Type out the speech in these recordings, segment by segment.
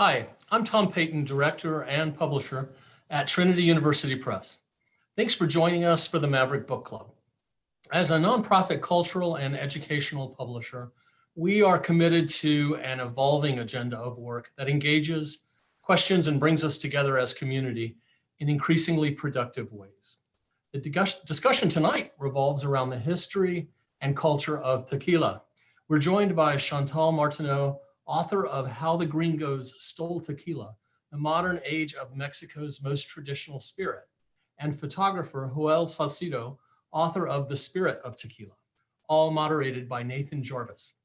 Hi, I'm Tom Payton, Director and Publisher at Trinity University Press. Thanks for joining us for the Maverick Book Club. As a nonprofit cultural and educational publisher, we are committed to an evolving agenda of work that engages, questions, and brings us together as community in increasingly productive ways. The discussion tonight revolves around the history and culture of tequila. We're joined by Chantal Martineau, author of How the Gringos Stole Tequila, the modern age of Mexico's most traditional spirit, and photographer Juel Salcido, author of The Spirit of Tequila, all moderated by Nathan Jarvis.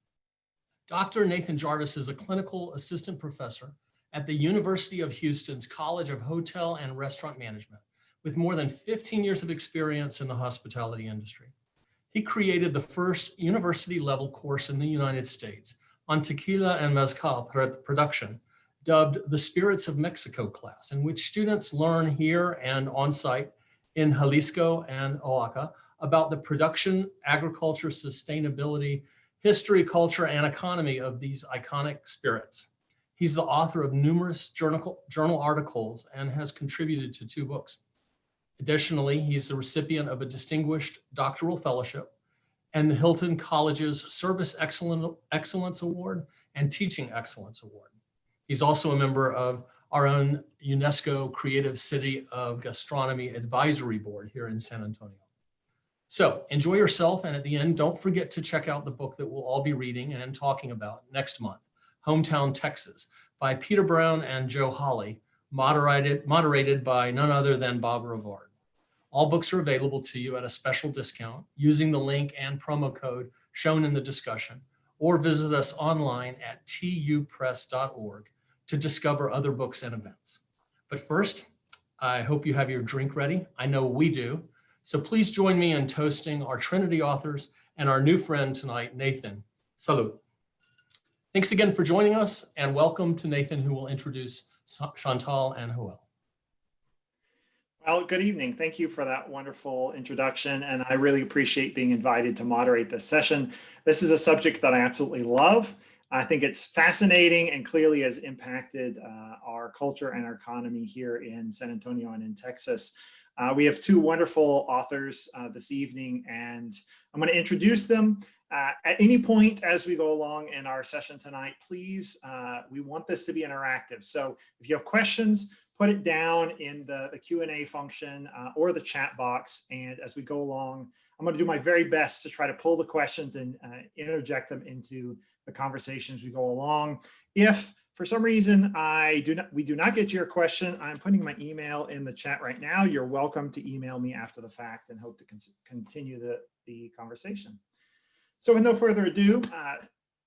Dr. Nathan Jarvis is a clinical assistant professor at the University of Houston's College of Hotel and Restaurant Management, with more than 15 years of experience in the hospitality industry. He created the first university-level course in the United States on tequila and mezcal production, dubbed the Spirits of Mexico class, in which students learn here and on-site in Jalisco and Oaxaca about the production, agriculture, sustainability, history, culture, and economy of these iconic spirits. He's the author of numerous journal articles and has contributed to 2 books. Additionally, he's the recipient of a distinguished doctoral fellowship and the Hilton College's Service Excellence Award and Teaching Excellence Award. He's also a member of our own UNESCO Creative City of Gastronomy Advisory Board here in San Antonio. So enjoy yourself, and at the end, don't forget to check out the book that we'll all be reading and talking about next month, Hometown Texas, by Peter Brown and Joe Hawley, moderated by none other than Bob Rivard. All books are available to you at a special discount using the link and promo code shown in the discussion, or visit us online at tupress.org to discover other books and events. But first, I hope you have your drink ready. I know we do. So please join me in toasting our Trinity authors and our new friend tonight, Nathan. Salud. Thanks again for joining us, and welcome to Nathan, who will introduce Chantal and Juel. Well, good evening. Thank you for that wonderful introduction, and I really appreciate being invited to moderate this session. This is a subject that I absolutely love. I think it's fascinating and clearly has impacted our culture and our economy here in San Antonio and in Texas. We have 2 wonderful authors this evening, and I'm going to introduce them. At any point as we go along in our session tonight, please, we want this to be interactive. So if you have questions, put it down in the Q&A function or the chat box. And as we go along, I'm going to do my very best to try to pull the questions and interject them into the conversation as we go along. If for some reason we do not get to your question, I'm putting my email in the chat right now. You're welcome to email me after the fact and hope to continue the conversation. So with no further ado,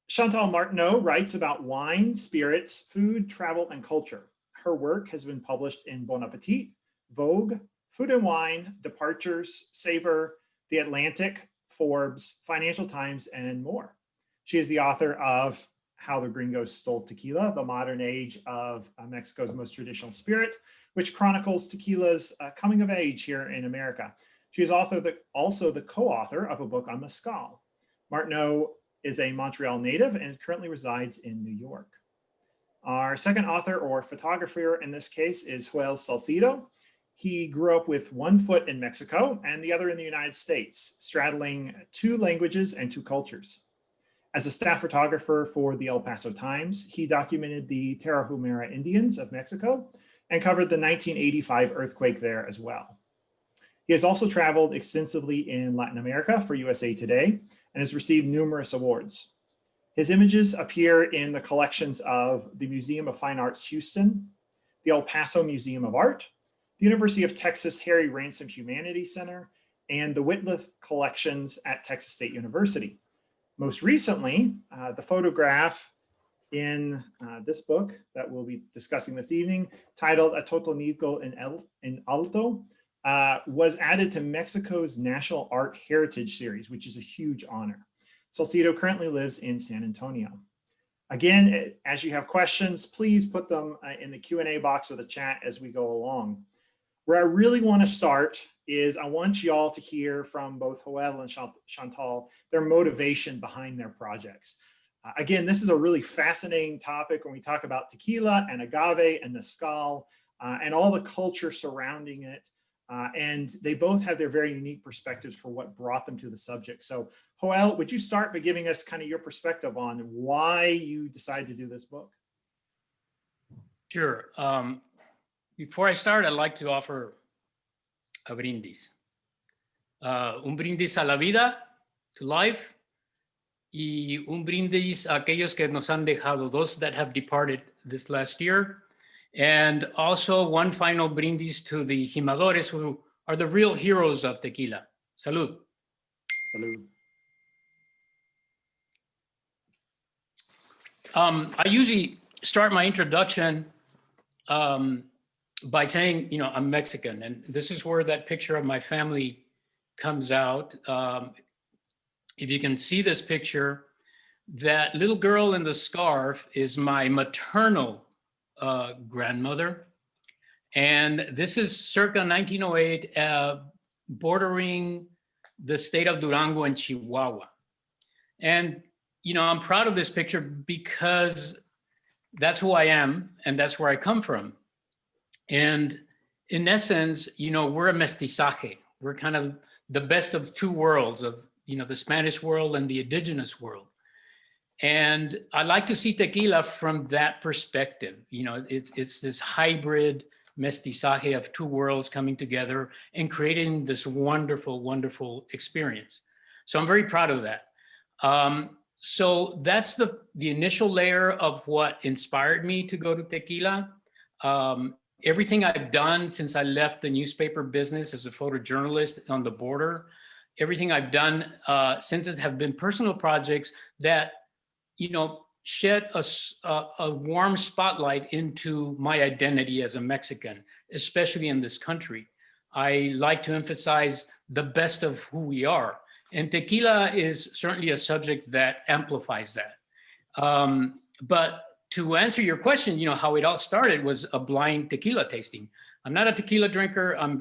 Chantal Martineau writes about wine, spirits, food, travel, and culture. Her work has been published in Bon Appetit, Vogue, Food and Wine, Departures, Savor, The Atlantic, Forbes, Financial Times, and more. She is the author of How the Gringos Stole Tequila, the modern age of Mexico's most traditional spirit, which chronicles tequila's coming of age here in America. She is also the co-author of a book on mezcal. Martineau is a Montreal native and currently resides in New York. Our second author, or photographer in this case, is Juel Salcido. He grew up with 1 foot in Mexico and the other in the United States, straddling 2 languages and 2 cultures. As a staff photographer for the El Paso Times, he documented the Tarahumara Indians of Mexico and covered the 1985 earthquake there as well. He has also traveled extensively in Latin America for USA Today and has received numerous awards. His images appear in the collections of the Museum of Fine Arts Houston, the El Paso Museum of Art, the University of Texas Harry Ransom Humanities Center, and the Whitliff collections at Texas State University. Most recently, the photograph in this book that we'll be discussing this evening, titled A Totonilco en Alto, was added to Mexico's National Art Heritage Series, which is a huge honor. Salcido currently lives in San Antonio. Again, as you have questions, please put them in the Q&A box or the chat as we go along. Where I really want to start is I want y'all to hear from both Juel and Chantal their motivation behind their projects. Again, this is a really fascinating topic when we talk about tequila and agave and mezcal and all the culture surrounding it. And they both have their very unique perspectives for what brought them to the subject. So Juel, would you start by giving us kind of your perspective on why you decided to do this book? Sure. Before I start, I'd like to offer a brindis. Un brindis a la vida, to life, y un brindis a aquellos que nos han dejado, those that have departed this last year. And also one final brindis to the jimadores, who are the real heroes of tequila. Salud. Salud. I usually start my introduction by saying, I'm Mexican, and this is where that picture of my family comes out. If you can see this picture, that little girl in the scarf is my maternal grandmother. And this is circa 1908, bordering the state of Durango and Chihuahua. And, I'm proud of this picture because that's who I am and that's where I come from. And in essence, we're a mestizaje. We're kind of the best of two worlds of, the Spanish world and the indigenous world. And I like to see tequila from that perspective. It's this hybrid mestizaje of two worlds coming together and creating this wonderful, wonderful experience. So I'm very proud of that. So that's the initial layer of what inspired me to go to tequila. Everything I've done since I left the newspaper business as a photojournalist on the border, everything I've done since it have been personal projects that, shed a warm spotlight into my identity as a Mexican, especially in this country. I like to emphasize the best of who we are. And tequila is certainly a subject that amplifies that. But to answer your question, how it all started was a blind tequila tasting. I'm not a tequila drinker. I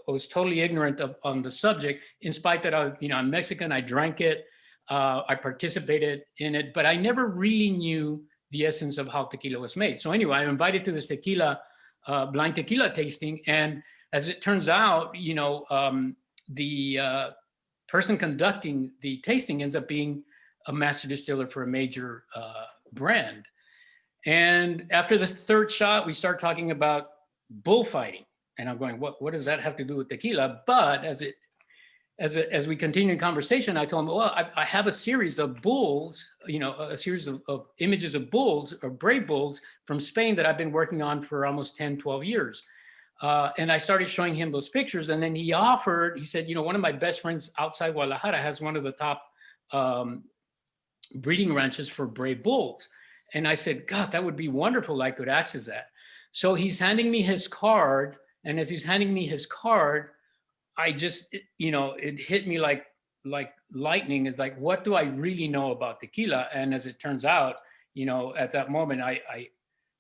was totally ignorant on the subject, in spite that I'm Mexican. I drank it. I participated in it, but I never really knew the essence of how tequila was made. So anyway, I'm invited to this blind tequila tasting. And as it turns out, the person conducting the tasting ends up being a master distiller for a major brand. And after the third shot, we start talking about bullfighting. And I'm going, what does that have to do with tequila? But as we continue in conversation, I told him, well, I have a series of bulls, a series of images of bulls or brave bulls from Spain that I've been working on for almost 10, 12 years. And I started showing him those pictures. And then he said, one of my best friends outside Guadalajara has one of the top breeding ranches for brave bulls. And I said, God, that would be wonderful. I could access that. So he's handing me his card. And as he's handing me his card, I just, it hit me like lightning. Is like, what do I really know about tequila? And as it turns out, at that moment, I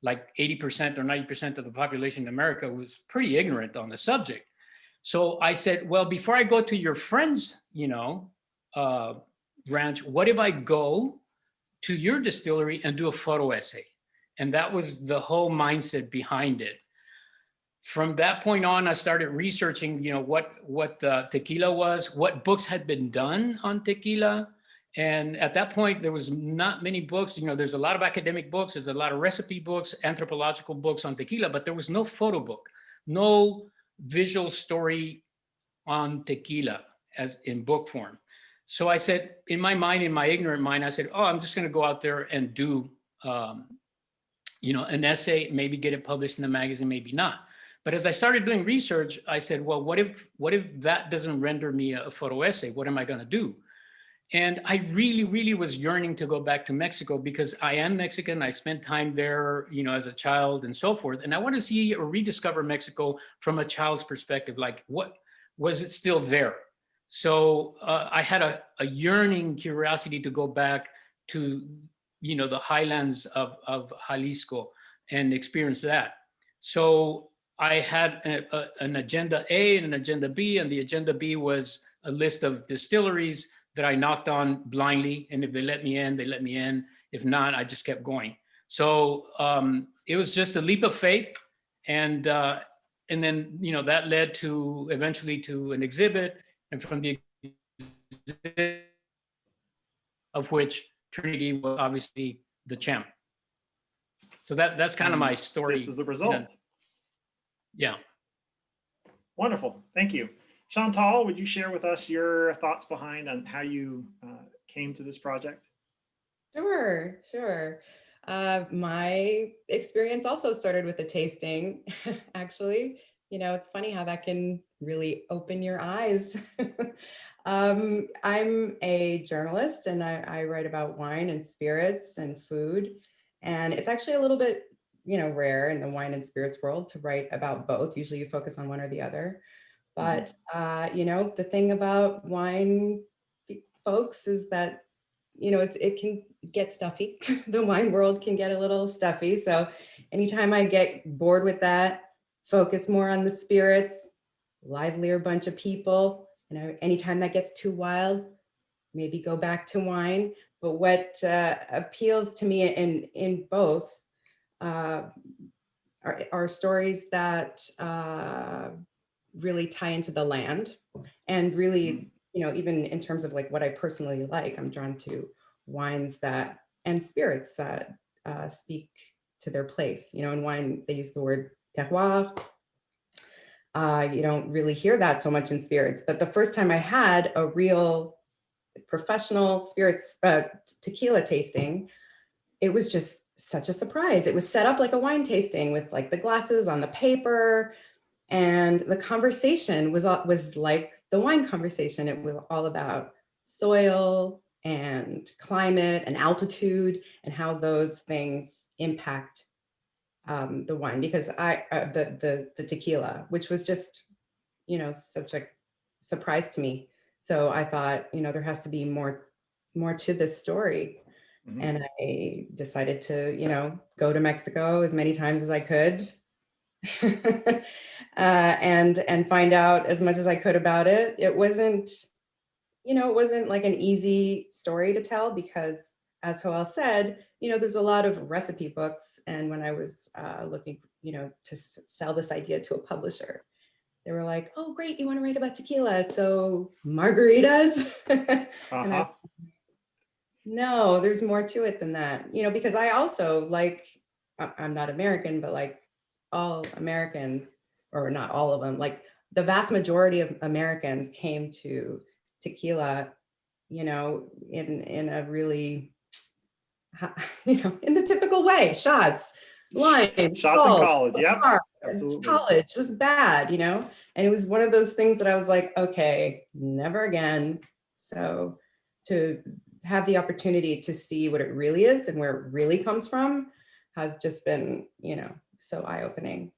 like 80% or 90% of the population in America was pretty ignorant on the subject. So I said, well, before I go to your friend's, ranch, what if I go to your distillery and do a photo essay? And that was the whole mindset behind it. From that point on, I started researching, what tequila was, what books had been done on tequila. And at that point, there was not many books. There's a lot of academic books, there's a lot of recipe books, anthropological books on tequila, but there was no photo book, no visual story on tequila as in book form. So I said, in my mind, in my ignorant mind, I said, I'm just going to go out there and do, an essay, maybe get it published in the magazine, maybe not. But as I started doing research, I said, well, what if that doesn't render me a photo essay? What am I going to do? And I really, really was yearning to go back to Mexico because I am Mexican. I spent time there, as a child and so forth. And I want to see or rediscover Mexico from a child's perspective. Like, what was it still there? So I had a yearning curiosity to go back to, the highlands of Jalisco and experience that. So I had an agenda A and an agenda B, and the agenda B was a list of distilleries that I knocked on blindly. And if they let me in, they let me in. If not, I just kept going. So it was just a leap of faith. And then, that led to eventually to an exhibit. And from the exhibit, of which Trinity was obviously the champ. So that's kind of my story. This is the result. Yeah. Wonderful. Thank you. Chantal, would you share with us your thoughts behind on how you came to this project? Sure. My experience also started with a tasting, actually. It's funny how that can really open your eyes. I'm a journalist and I write about wine and spirits and food. And it's actually a little bit, rare in the wine and spirits world to write about both. Usually you focus on one or the other. But, the thing about wine folks is that, it can get stuffy. The wine world can get a little stuffy. So anytime I get bored with that, focus more on the spirits, livelier bunch of people, anytime that gets too wild, maybe go back to wine. But what appeals to me in both are stories that really tie into the land and really, even in terms of like what I personally like, I'm drawn to wines and spirits that speak to their place. In wine, they use the word terroir. You don't really hear that so much in spirits, but the first time I had a real professional spirits tequila tasting, it was just such a surprise. It was set up like a wine tasting with like the glasses on the paper, and the conversation was like the wine conversation. It was all about soil and climate and altitude and how those things impact the wine, because the tequila, which was just, such a surprise to me. So I thought, there has to be more to this story. Mm-hmm. And I decided to, go to Mexico as many times as I could and find out as much as I could about it. It wasn't like an easy story to tell because, as Juel said, there's a lot of recipe books. And when I was looking, to sell this idea to a publisher, they were like, "Oh, great, you want to write about tequila, so margaritas?" And no, there's more to it than that, because I also I'm not American, but like all Americans, or not all of them, like the vast majority of Americans came to tequila, in a really, in the typical way, shots, lime, shots in college. Yep. Absolutely. College was bad, and it was one of those things that I was like, okay, never again. So to have the opportunity to see what it really is and where it really comes from has just been, so eye-opening.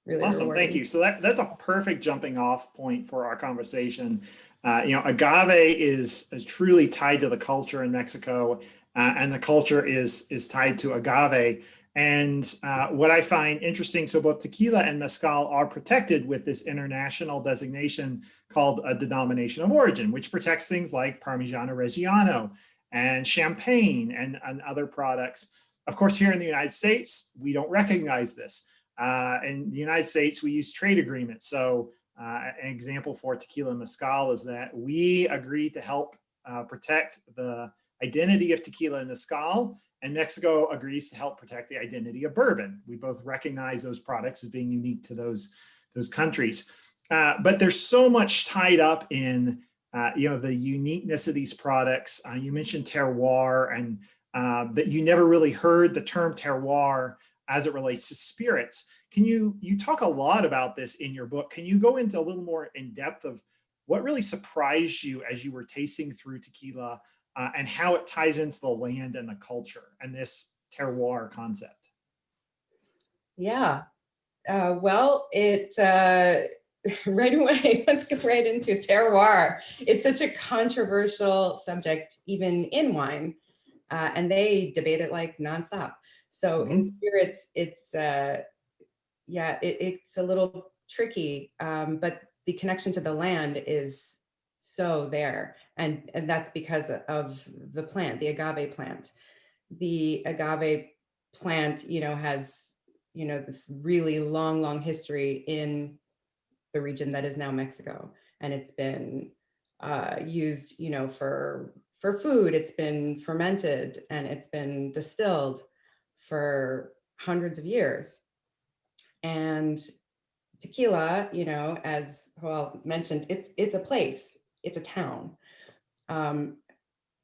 Really awesome. rewarding. Thank you. So that's a perfect jumping off point for our conversation. Agave is truly tied to the culture in Mexico, and the culture is tied to agave. And what I find interesting, so both tequila and mezcal are protected with this international designation called a Denomination of Origin, which protects things like Parmigiano Reggiano and champagne and other products. Of course, here in the United States, we don't recognize this. In the United States, we use trade agreements. So an example for tequila and mezcal is that we agreed to help protect the identity of tequila and mezcal, and Mexico agrees to help protect the identity of bourbon. We both recognize those products as being unique to those countries. But there's so much tied up in the uniqueness of these products. You mentioned terroir, and that you never really heard the term terroir as it relates to spirits. Can you talk a lot about this in your book? Can you go into a little more in depth of what really surprised you as you were tasting through tequila and how it ties into the land and the culture and this terroir concept? Yeah, well, it right away, let's go right into terroir. It's such a controversial subject, even in wine, and they debate it like nonstop. So in spirits, it's it's a little tricky, but the connection to the land is so there. And that's because of the plant, the agave plant. The agave plant, has, this really long history in the region that is now Mexico. And it's been used, for food. It's been fermented and it's been distilled for hundreds of years. And tequila, as Joel mentioned, it's a place, it's a town.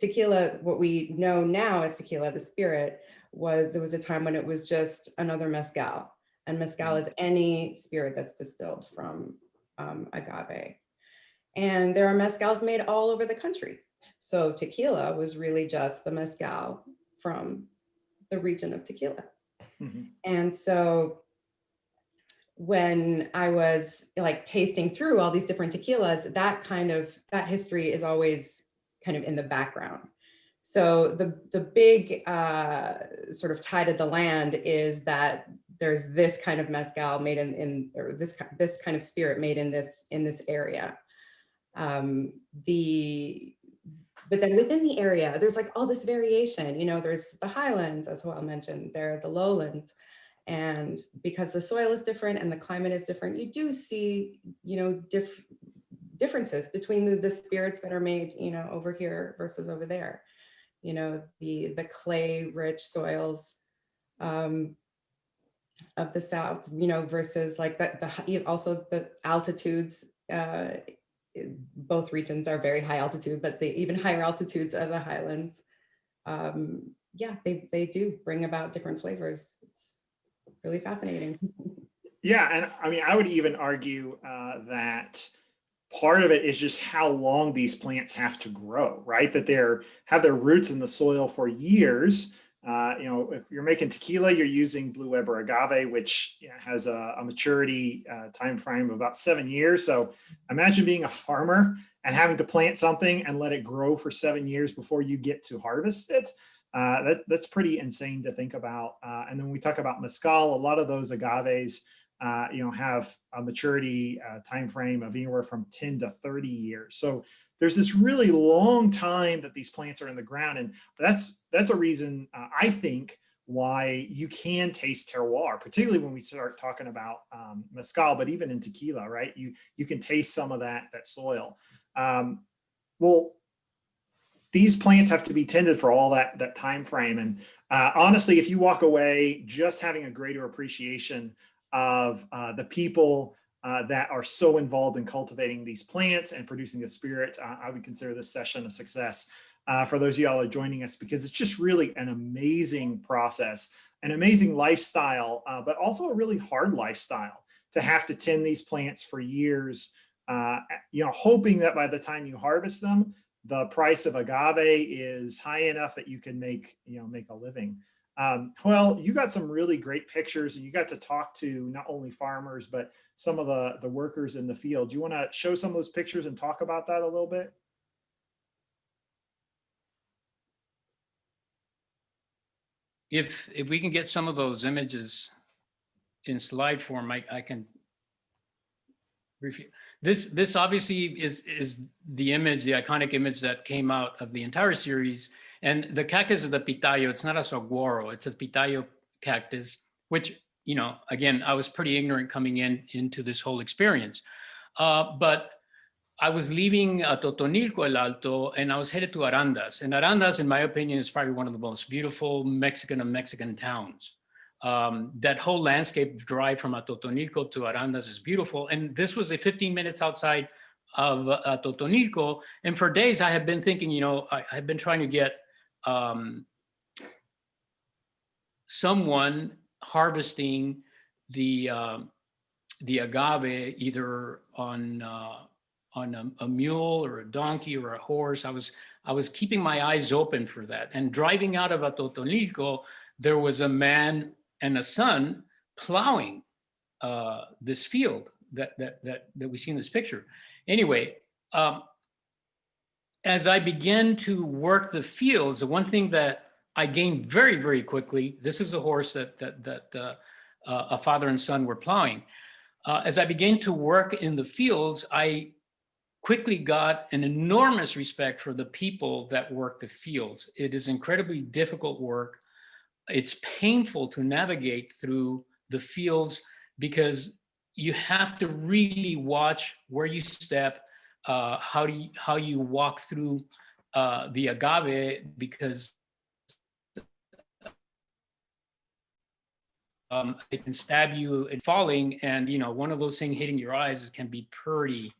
Tequila, what we know now as tequila, the spirit, there was a time when it was just another mezcal. And mezcal is any spirit that's distilled from agave. And there are mezcals made all over the country. So tequila was really just the mezcal from the region of Tequila. Mm-hmm. And so when I was like tasting through all these different tequilas, that history is always kind of in the background. So the big sort of tie to the land is that there's this kind of mezcal made or this kind of spirit made in this area. But then within the area, there's like all this variation. There's the highlands, as Joel mentioned, there are the lowlands. And because the soil is different and the climate is different, you do see, differences between the spirits that are made, over here versus over there. The clay-rich soils of the South, versus like also the altitudes. Both regions are very high altitude, but the even higher altitudes of the highlands, they do bring about different flavors. It's really fascinating. Yeah, and I mean, I would even argue that part of it is just how long these plants have to grow, right? That have their roots in the soil for years. If you're making tequila, you're using Blue Weber agave, which has a maturity time frame of about 7 years. So imagine being a farmer and having to plant something and let it grow for 7 years before you get to harvest it. That's pretty insane to think about. And then when we talk about mezcal, a lot of those agaves, have a maturity time frame of anywhere from 10 to 30 years. So there's this really long time that these plants are in the ground, and that's a reason I think why you can taste terroir, particularly when we start talking about mezcal, but even in tequila, right? You can taste some of that soil. Well, these plants have to be tended for all that time frame, and honestly, if you walk away just having a greater appreciation of the people that are so involved in cultivating these plants and producing the spirit, I would consider this session a success for those of y'all who are joining us, because it's just really an amazing process, an amazing lifestyle, but also a really hard lifestyle to have to tend these plants for years, hoping that by the time you harvest them, the price of agave is high enough that you can make a living. Well, you got some really great pictures, and you got to talk to not only farmers, but some of the workers in the field. Do you want to show some of those pictures and talk about that a little bit? If we can get some of those images in slide form, I can review. This obviously is the image, the iconic image that came out of the entire series. And the cactus is the pitayo. It's not a saguaro. It's a pitayo cactus, which, again, I was pretty ignorant coming into this whole experience. But I was leaving Totonilco El Alto, and I was headed to Arandas. And Arandas, in my opinion, is probably one of the most beautiful Mexican towns. That whole landscape drive from Totonilco to Arandas is beautiful. And this was 15 minutes outside of Totonilco. And for days I had been thinking, I had been trying to get someone harvesting the agave either on a mule or a donkey or a horse. I was keeping my eyes open for that. And driving out of Totonilco, there was a man and a son plowing this field that we see in this picture. Anyway, as I began to work the fields, the one thing that I gained very, very quickly, this is a horse that a father and son were plowing. As I began to work in the fields, I quickly got an enormous respect for the people that work the fields. It is incredibly difficult work. It's painful to navigate through the fields because you have to really watch where you step, how you walk through the agave, because it can stab you in falling, and one of those things hitting your eyes can be pretty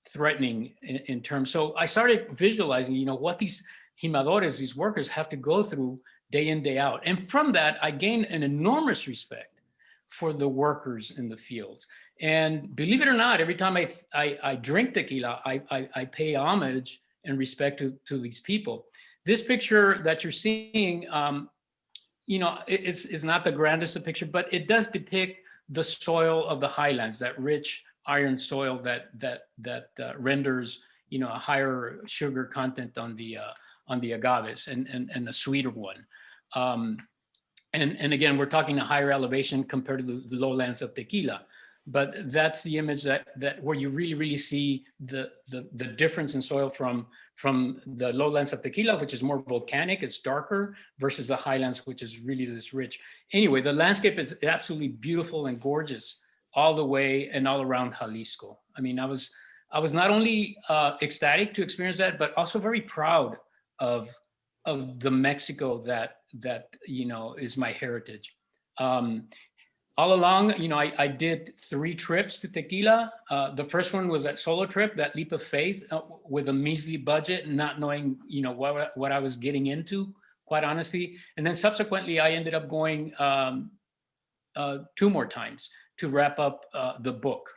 threatening in terms. So I started visualizing, what these jimadores, these workers, have to go through day in, day out. And from that, I gained an enormous respect for the workers in the fields. And believe it or not, every time I drink tequila, I pay homage and respect to these people. This picture that you're seeing, it's not the grandest of picture, but it does depict the soil of the highlands, that rich iron soil that renders a higher sugar content on the agaves and a sweeter one. And again, we're talking a higher elevation compared to the lowlands of Tequila. But that's the image that where you really see the difference in soil from the lowlands of Tequila, which is more volcanic, it's darker, versus the highlands, which is really this rich. Anyway, the landscape is absolutely beautiful and gorgeous all the way and all around Jalisco. I mean, I was not only ecstatic to experience that, but also very proud of the Mexico that is my heritage. All along, I did 3 trips to Tequila. The first one was that solo trip, that leap of faith, with a measly budget, not knowing, what I was getting into, quite honestly. And then subsequently, I ended up going 2 more times to wrap up the book.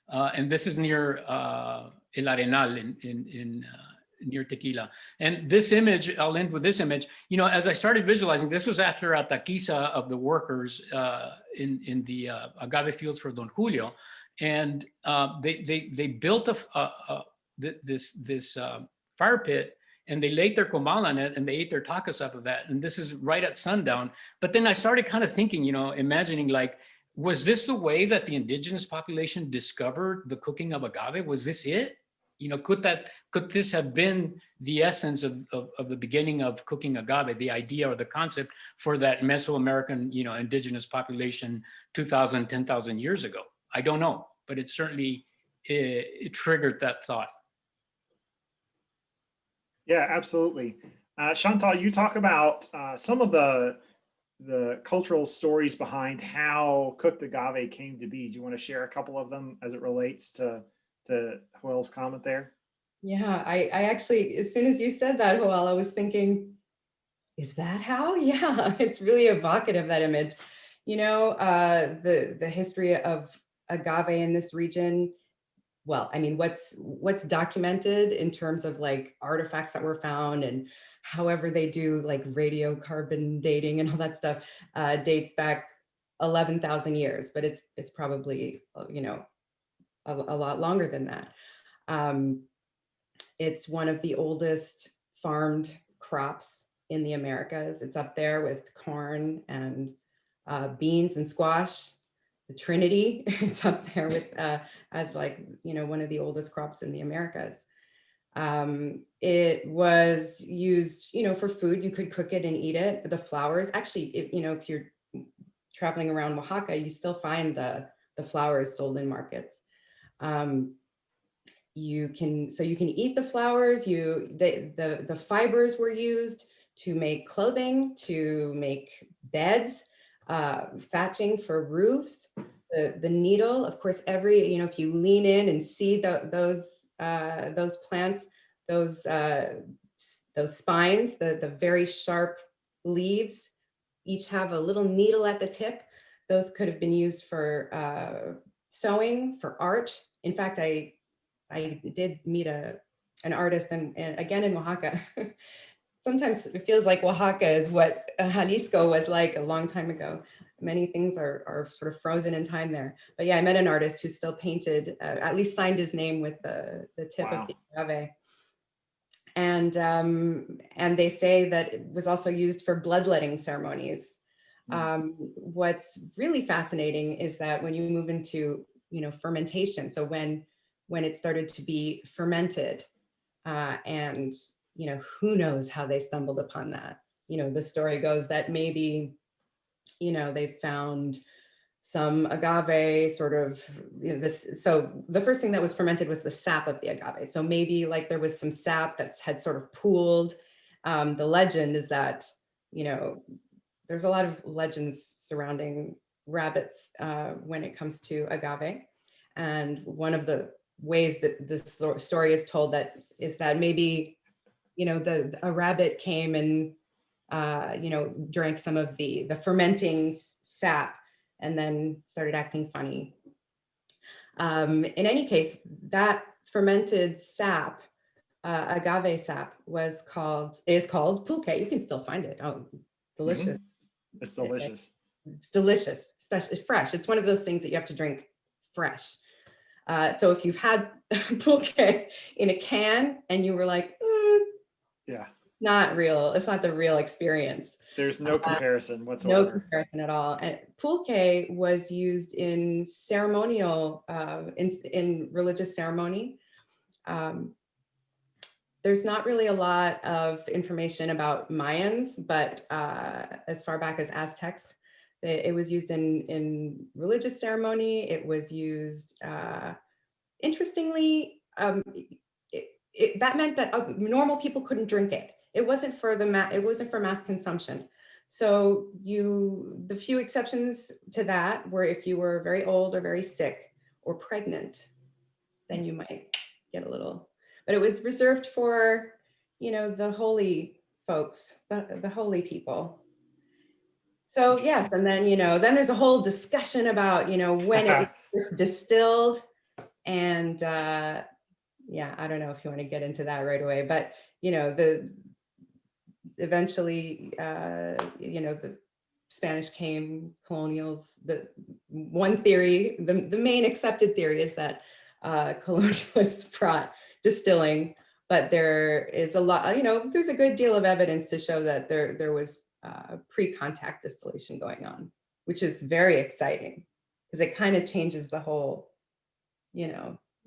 And this is near El Arenal in near Tequila. And this image, I'll end with this image. As I started visualizing, this was after a taquiza of the workers in the agave fields for Don Julio, and they built this fire pit, and they laid their comal on it, and they ate their tacos off of that. And this is right at sundown. But then I started kind of thinking, imagining, like, was this the way that the indigenous population discovered the cooking of agave? Was this it? Could this have been the essence of the beginning of cooking agave, the idea or the concept for that Mesoamerican, indigenous population 2,000, 10,000 years ago? I don't know, but it certainly it triggered that thought. Yeah, absolutely. Chantal, you talk about some of the cultural stories behind how cooked agave came to be. Do you want to share a couple of them as it relates to Juel's comment there? Yeah, I actually, as soon as you said that, Juel, I was thinking, is that how? Yeah, it's really evocative, that image. The history of agave in this region. Well, I mean, what's documented in terms of like artifacts that were found, and however they do like radiocarbon dating and all that stuff, dates back 11,000 years, but it's probably, a lot longer than that. It's one of the oldest farmed crops in the Americas. It's up there with corn and beans and squash. The Trinity, it's up there with as like, one of the oldest crops in the Americas. It was used, for food. You could cook it and eat it. The flowers, actually, if you're traveling around Oaxaca, you still find the flowers sold in markets. You can eat the flowers. The fibers were used to make clothing, to make beds, thatching for roofs. The needle, of course, if you lean in and see those plants, those spines, the very sharp leaves, each have a little needle at the tip. Those could have been used for sewing, for art. In fact, I did meet an artist, and again in Oaxaca. Sometimes it feels like Oaxaca is what Jalisco was like a long time ago. Many things are sort of frozen in time there. But yeah, I met an artist who still painted, at least signed his name with the tip of the agave. And they say that it was also used for bloodletting ceremonies. What's really fascinating is that when you move into fermentation. So when it started to be fermented, and who knows how they stumbled upon that. The story goes that maybe they found some agave sort of this. So the first thing that was fermented was the sap of the agave. So maybe like there was some sap that had sort of pooled. The legend is that, there's a lot of legends surrounding rabbits when it comes to agave. And one of the ways that this story is told is that maybe, a rabbit came and, drank some of the fermenting sap and then started acting funny. In any case, that fermented sap, agave sap, is called pulque. You can still find it. Oh, delicious. It's delicious. It's delicious, especially fresh. It's one of those things that you have to drink fresh. So if you've had pulque in a can and you were like, Yeah, not real, it's not the real experience. there's no comparison whatsoever. No comparison at all. And pulque was used in ceremonial, in religious ceremony. There's not really a lot of information about Mayans, but as far back as Aztecs, it was used in religious ceremony. It was used, interestingly, that meant that normal people couldn't drink it. It wasn't for mass consumption. So the few exceptions to that were if you were very old or very sick or pregnant, then you might get a little, but it was reserved for, the holy folks, the holy people. So yes, and then, then there's a whole discussion about, when it was distilled, and yeah, I don't know if you want to get into that right away, but, eventually, the Spanish came, colonials, the one theory, the main accepted theory is that colonialists brought distilling, but there is a lot, there's a good deal of evidence to show that there was pre-contact distillation going on, which is very exciting because it kind of changes the whole,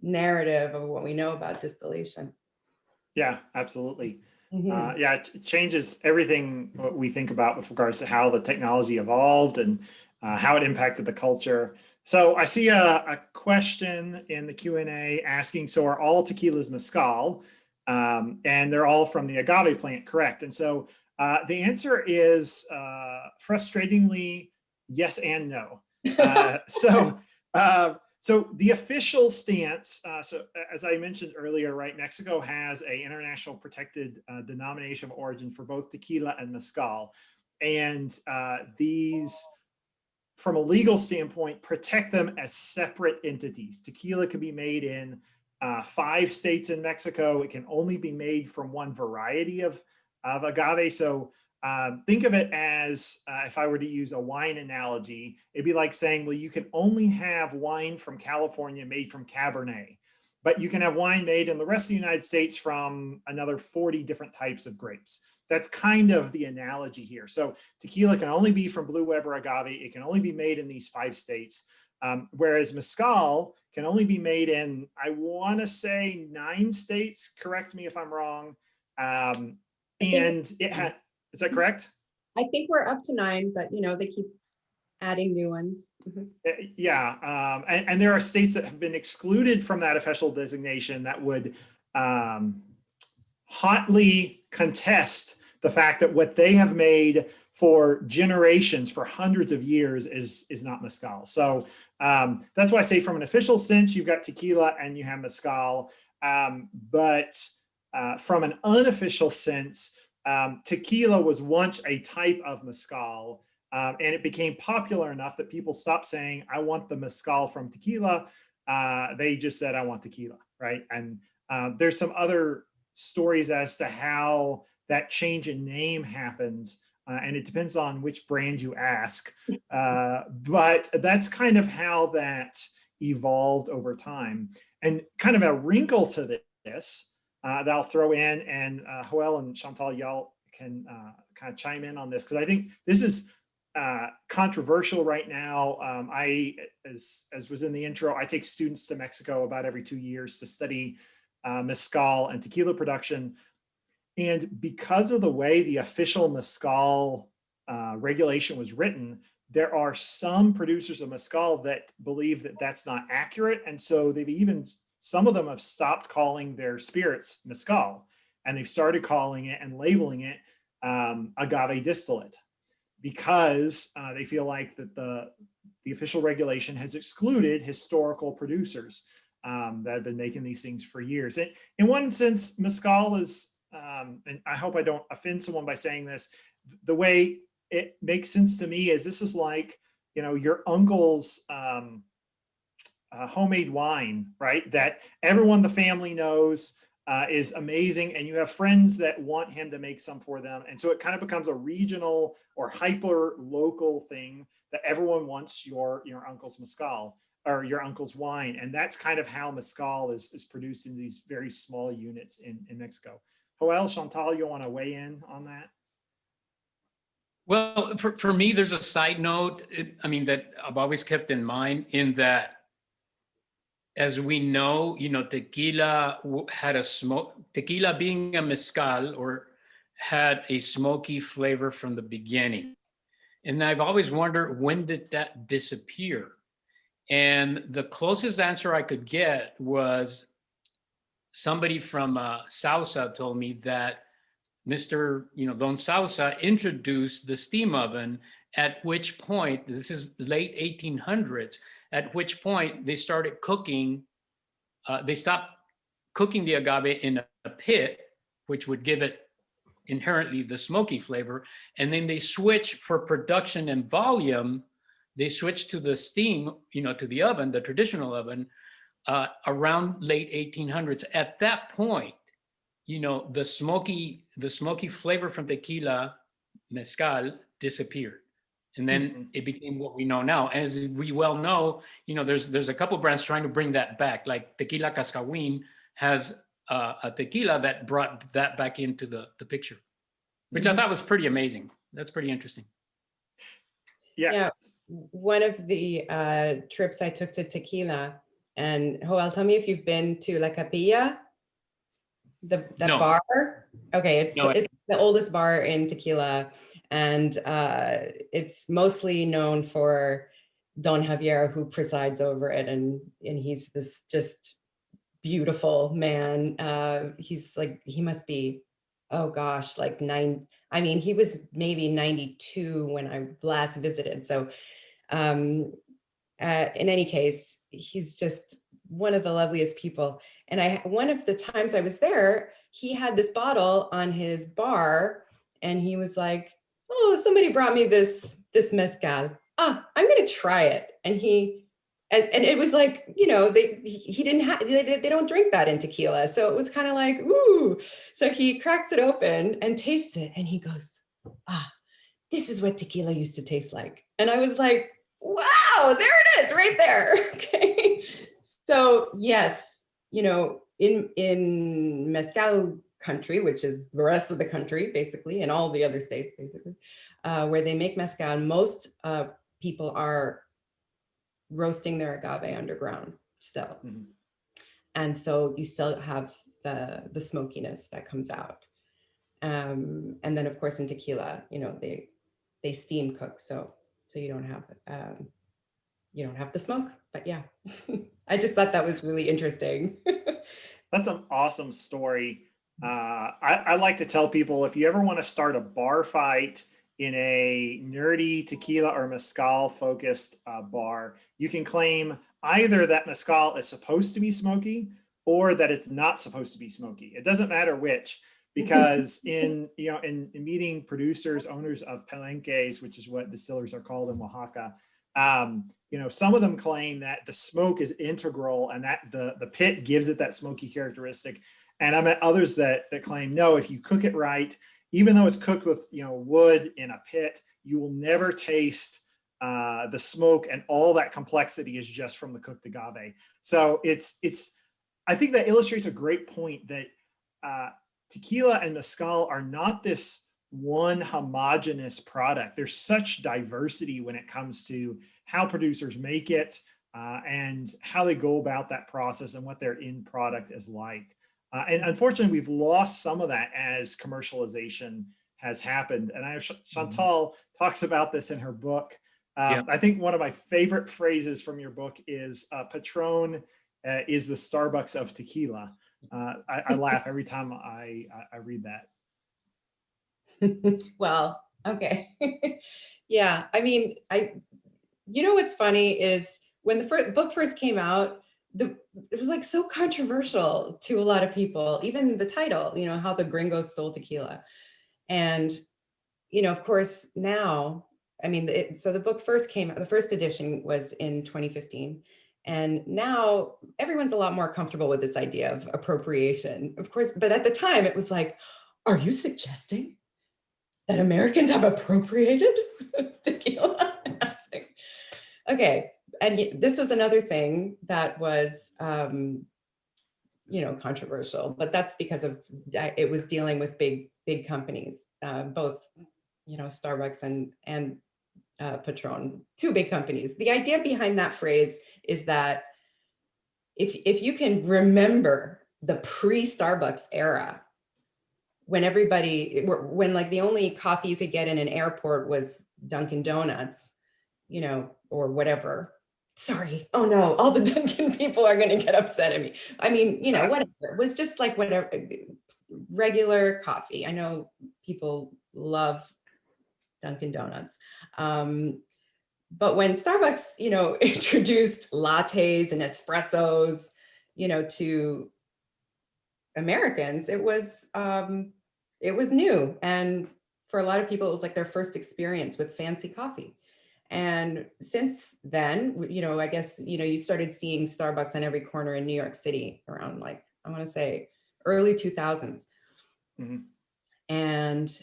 narrative of what we know about distillation. Yeah, absolutely. Mhm. Yeah, it changes everything what we think about with regards to how the technology evolved and how it impacted the culture. So I see a question in the Q&A asking, so are all tequilas mezcal? And they're all from the agave plant, correct? And so the answer is frustratingly yes and no. So the official stance, so as I mentioned earlier, right, Mexico has an international protected denomination of origin for both tequila and mezcal. And these, from a legal standpoint, protect them as separate entities. Tequila can be made in 5 states in Mexico. It can only be made from one variety of agave. So think of it as, if I were to use a wine analogy, it'd be like saying, well, you can only have wine from California made from Cabernet, but you can have wine made in the rest of the United States from another 40 different types of grapes. That's kind of the analogy here. So tequila can only be from Blue Weber agave. It can only be made in these 5 states, whereas mezcal can only be made in, I want to say 9 states. Correct me if I'm wrong. And it had, is that correct? I think we're up to 9, but they keep adding new ones. Yeah, and there are states that have been excluded from that official designation that would hotly contest the fact that what they have made for generations, for hundreds of years, is not mezcal. So that's why I say from an official sense, you've got tequila and you have mezcal, but from an unofficial sense, tequila was once a type of mezcal, and it became popular enough that people stopped saying, I want the mezcal from tequila. They just said, I want tequila, right? And there's some other stories as to how that change in name happens, and it depends on which brand you ask. But that's kind of how that evolved over time. And kind of a wrinkle to this, that I'll throw in, and Juel and Chantal, y'all can kind of chime in on this, because I think this is controversial right now. As was in the intro, I take students to Mexico about every 2 years to study mezcal and tequila production. And because of the way the official mezcal regulation was written, there are some producers of mezcal that believe that that's not accurate. And so some of them have stopped calling their spirits mezcal, and they've started calling it and labeling it agave distillate, because they feel like that the official regulation has excluded historical producers that have been making these things for years. And in one sense, mezcal is, and I hope I don't offend someone by saying this, the way it makes sense to me is this is like, your uncle's homemade wine, right? That everyone in the family knows is amazing, and you have friends that want him to make some for them. And so it kind of becomes a regional or hyper local thing that everyone wants your uncle's mezcal or your uncle's wine. And that's kind of how mezcal is produced in these very small units in Mexico. Joel, Chantal, you want to weigh in on that? Well, for me, there's a side note, that I've always kept in mind, in that, as we know, tequila had tequila being a mezcal, or had a smoky flavor from the beginning. And I've always wondered, when did that disappear? And the closest answer I could get was somebody from Sausa told me that Mr. Don Sausa introduced the steam oven, at which point, this is late 1800s, at which point they started cooking, they stopped cooking the agave in a pit, which would give it inherently the smoky flavor. And then they switched, for production and volume, they switched to the steam, to the oven, the traditional oven, around late 1800s. At that point, the smoky flavor from tequila, mezcal, disappeared. And then it became what we know now. As we well know, there's a couple brands trying to bring that back, like Tequila Cascahuin has a tequila that brought that back into the picture, which I thought was pretty amazing. That's pretty interesting. Yeah. One of the trips I took to Tequila, and Joel, tell me if you've been to La Capilla, that No. bar. Okay, it's No. it's the oldest bar in Tequila, and it's mostly known for Don Javier, who presides over it, and he's this just beautiful man. He's like, he must be, oh gosh, like he was maybe 92 when I last visited. So in any case, he's just one of the loveliest people. And one of the times I was there, he had this bottle on his bar, and he was like, oh, somebody brought me this mezcal. I'm gonna try it. And it was like, he didn't have, they don't drink that in tequila. So it was kind of like, ooh. So he cracks it open and tastes it, and he goes, this is what tequila used to taste like. And I was like, wow, there it is right there. Okay. So yes, in mezcal country, which is the rest of the country, basically, and all the other states, basically, where they make mezcal, most people are roasting their agave underground still. And so you still have the smokiness that comes out. And then of course in tequila, they steam cook. So you don't have the smoke, but yeah, I just thought that was really interesting. That's an awesome story. I like to tell people, if you ever want to start a bar fight in a nerdy tequila or mezcal focused bar, you can claim either that mezcal is supposed to be smoky or that it's not supposed to be smoky. It doesn't matter which, because in meeting producers, owners of palenques, which is what distillers are called in Oaxaca, some of them claim that the smoke is integral and that the pit gives it that smoky characteristic. And I met others that claim, no, if you cook it right, even though it's cooked with wood in a pit, you will never taste the smoke, and all that complexity is just from the cooked agave. So I think that illustrates a great point that tequila and mezcal are not this one homogeneous product. There's such diversity when it comes to how producers make it and how they go about that process and what their end product is like. And unfortunately, we've lost some of that as commercialization has happened. And I know Chantal talks about this in her book. I think one of my favorite phrases from your book is Patron is the Starbucks of tequila. I laugh every time I read that. Well, okay. Yeah, I mean, you know what's funny is when the book first came out, it was like so controversial to a lot of people, even the title, you know, how the Gringos stole tequila. And, you know, of course, now, I mean, so the book first came out, the first edition was in 2015. And now everyone's a lot more comfortable with this idea of appropriation, of course. But at the time, it was like, are you suggesting that Americans have appropriated tequila? And I was like, okay. And this was another thing that was, you know, controversial, but that's because of it was dealing with big companies, both, you know, Starbucks and Patron, two big companies. The idea behind that phrase is that if you can remember the pre-Starbucks era, when like the only coffee you could get in an airport was Dunkin' Donuts, you know, or whatever. Sorry, oh no, all the Dunkin' people are going to get upset at me. I mean, you know, whatever. It was just like whatever, regular coffee. I know people love Dunkin' Donuts. But when Starbucks, you know, introduced lattes and espressos, you know, to Americans, it was new. And for a lot of people, it was like their first experience with fancy coffee. And since then, you know, I guess, you know, you started seeing Starbucks on every corner in New York City around, like, I want to say early 2000s. Mm-hmm. And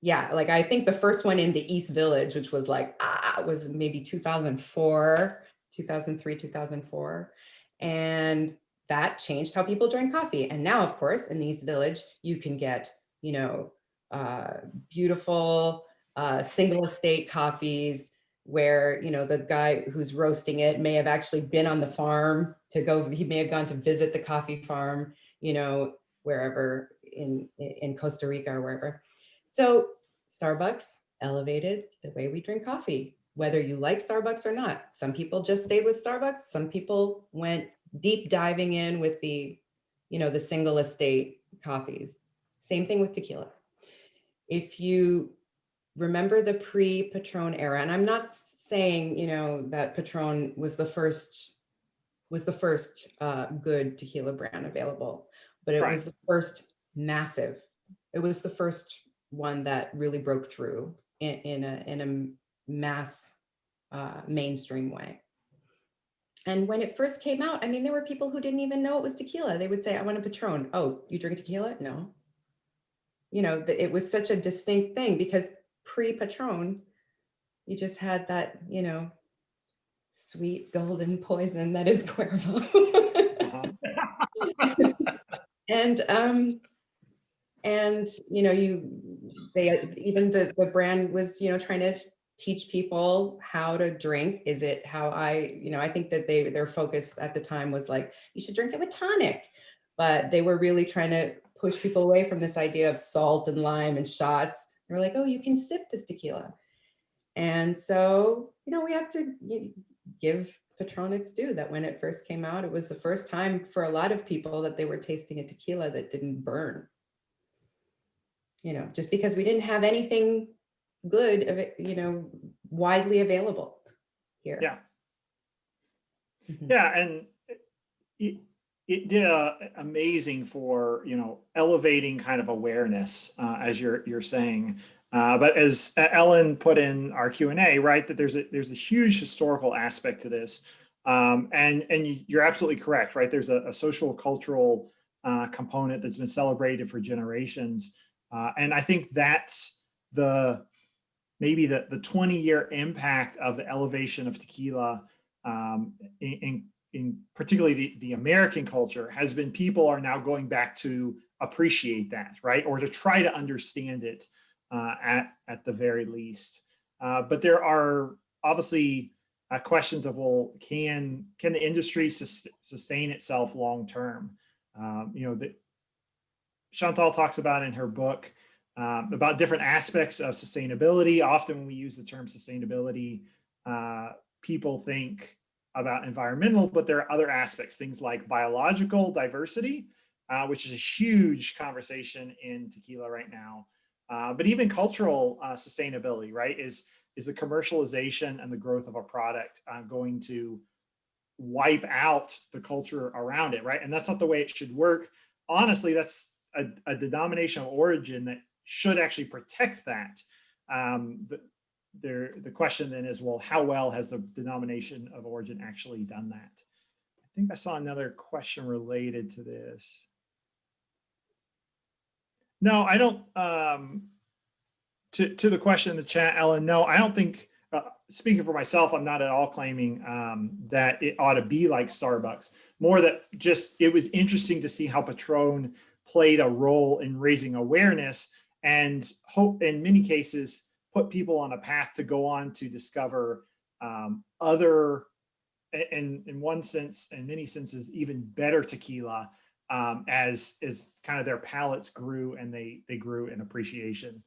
yeah, like I think the first one in the East Village, which was like, was maybe 2004, 2003, 2004. And that changed how people drank coffee. And now, of course, in the East Village, you can get, you know, beautiful single estate coffees where, you know, the guy who's roasting it may have actually been on the farm he may have gone to visit the coffee farm, you know, wherever in Costa Rica or wherever. So Starbucks elevated the way we drink coffee, whether you like Starbucks or not. Some people just stayed with Starbucks. Some people went deep diving in with the, you know, the single estate coffees. Same thing with tequila. If you remember the pre-Patron era, and I'm not saying, you know, that Patron was the first good tequila brand available, but it was the first massive. It was the first one that really broke through in a mass mainstream way. And when it first came out, I mean, there were people who didn't even know it was tequila. They would say, I want a Patron. Oh, you drink tequila? No. You know, it was such a distinct thing because pre-Patron, you just had that, you know, sweet golden poison that is Cuervo. And you know, even the brand was, you know, trying to teach people how to drink. Is it how I think that their focus at the time was like, you should drink it with tonic, but they were really trying to push people away from this idea of salt and lime and shots. They were like, oh, you can sip this tequila. And so, you know, we have to give Patron its due that when it first came out, it was the first time for a lot of people that they were tasting a tequila that didn't burn. You know, just because we didn't have anything good, you know, widely available here. Yeah. Mm-hmm. Yeah. And it did amazing for, you know, elevating kind of awareness, as you're saying. But as Ellen put in our Q&A, right, that there's a huge historical aspect to this. And you're absolutely correct, right? There's a social cultural component that's been celebrated for generations. And I think that's maybe the 20-year impact of the elevation of tequila, in particularly the American culture, has been people are now going back to appreciate that, right? Or to try to understand it at the very least. But there are obviously questions of, well, can the industry sustain itself long term? Chantal talks about in her book about different aspects of sustainability. Often when we use the term sustainability, people think about environmental, but there are other aspects, things like biological diversity, which is a huge conversation in tequila right now. But even cultural sustainability, right? Is the commercialization and the growth of a product going to wipe out the culture around it, right? And that's not the way it should work. Honestly, that's a denomination of origin that should actually protect that. The question then is, well, how well has the denomination of origin actually done that? I think I saw another question related to this. No, I don't. To the question in the chat, Ellen, no, I don't think, speaking for myself, I'm not at all claiming that it ought to be like Starbucks. More that just, it was interesting to see how Patron played a role in raising awareness and hope, in many cases, put people on a path to go on to discover other, and in one sense, in many senses, even better tequila as kind of their palates grew and they grew in appreciation.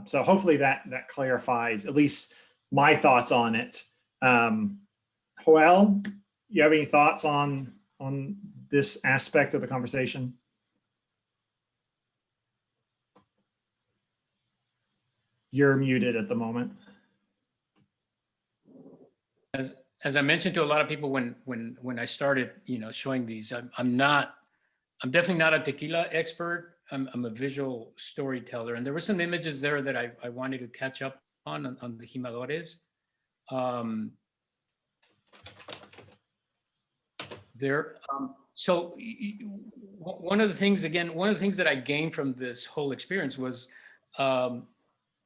So hopefully that clarifies at least my thoughts on it. Juel, you have any thoughts on this aspect of the conversation? You're muted at the moment. As I mentioned to a lot of people when I started, showing these, I'm definitely not a tequila expert. I'm a visual storyteller, and there were some images there that I wanted to catch up on the jimadores. So one of the things that I gained from this whole experience was